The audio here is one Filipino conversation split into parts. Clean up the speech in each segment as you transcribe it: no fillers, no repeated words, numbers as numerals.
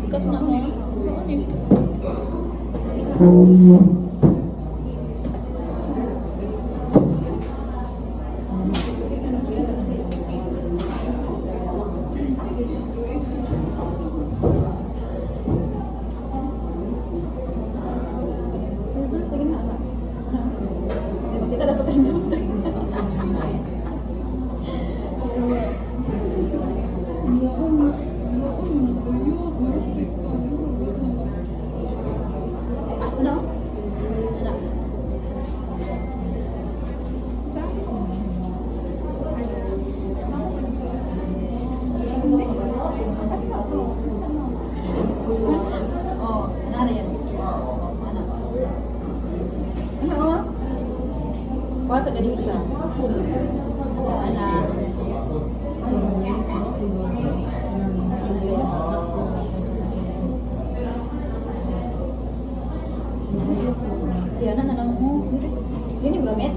Ikas na ako. Saan eh? Terus lagi mana? Kita ada satu yang terus. Oh, ada ya? Mana? Ano? Puasa ka dito. Anak. Yan na lang mo. Yun yung gamit.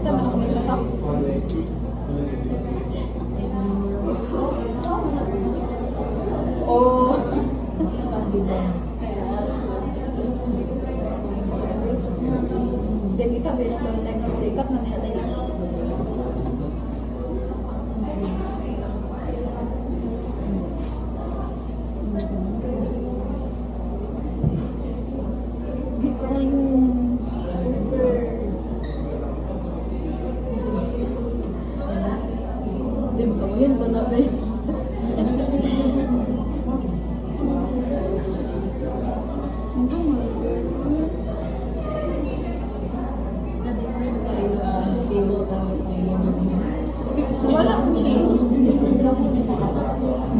Kita menunggu stop. Oh. Dan kita beda sama teknik dekat nanti ada ini. Dia bisa main benar deh. Wala akong cheese.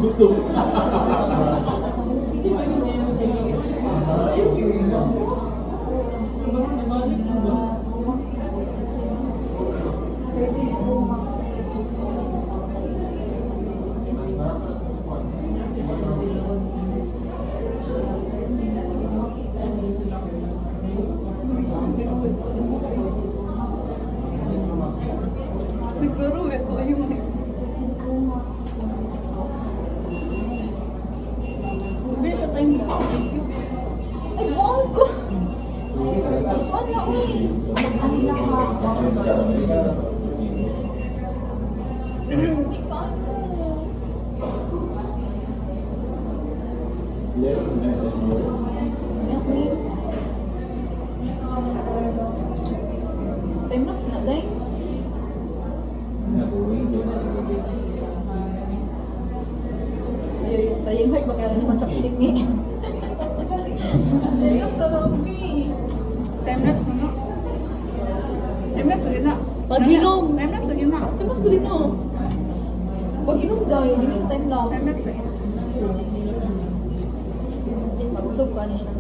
Betul. Baru ya kok yung Bisa tayong ba? Ay, wow ko! Wala, uy! Hindi ka ano. Time lapse na, day. Tayong height baka naman chopstick ni. Time lapse sa Robby. Time lapse na. Time lapse na na. Pag-inom. Time lapse na na. Time lapse ko din no. Pag-inom daw, hindi na time lapse. Time lapse na. Yes, mabusog ko ano siya.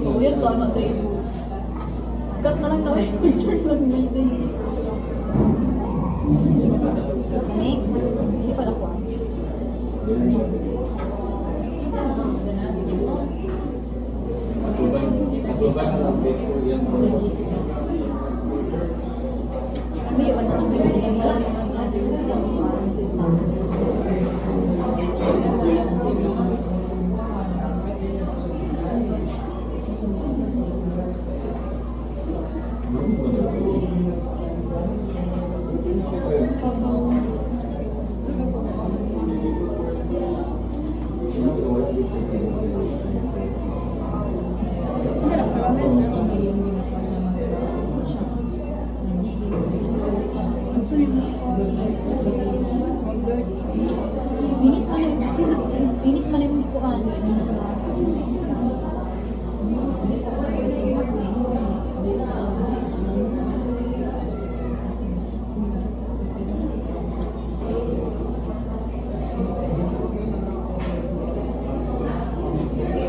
So, yun to, ano day. Cut na lang daw eh. Picture lang may day. Kami, hindi pa nakuha. May iwan na siya. Init man init man yung kuan.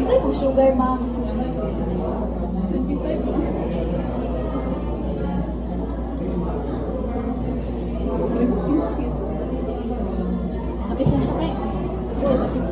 Isa yung sugar, ma'am. 25 lang. Habis na sakay. Uy, habis.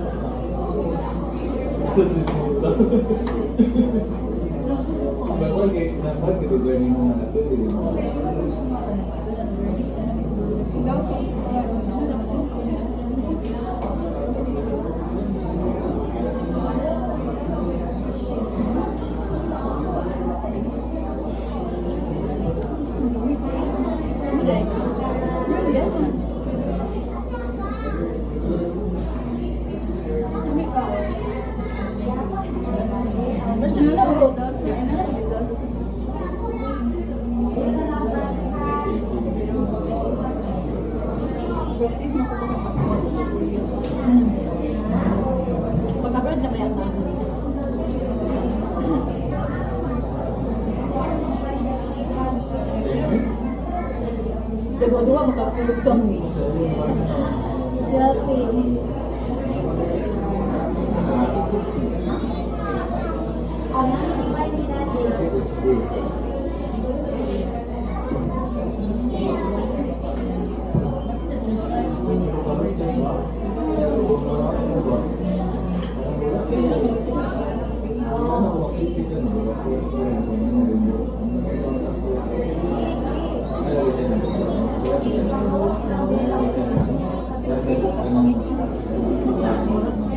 Mas Ano na nalabot. ulit? Ano na ulit? Practice na ko ba kapag ito na ulit? Pagka-bread na may ata. Dua-dua magkasulog sa Yati.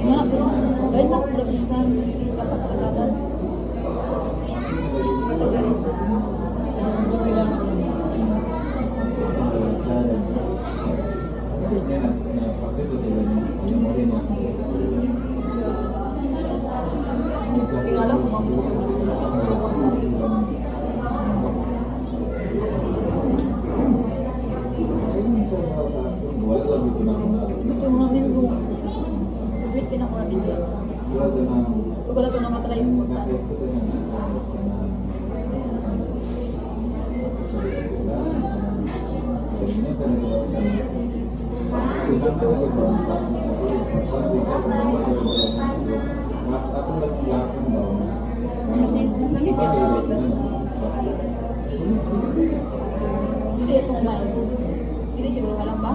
Mana bro? Banyak berbincang dapat sekarang. Tinggal lang kung mabuhay. Ito mga minggu. Favorite pinakuramin ko. Siguro ito nakatry mo sa Kasi masamit ka na. Sige itong may. Hindi siguro walang ba?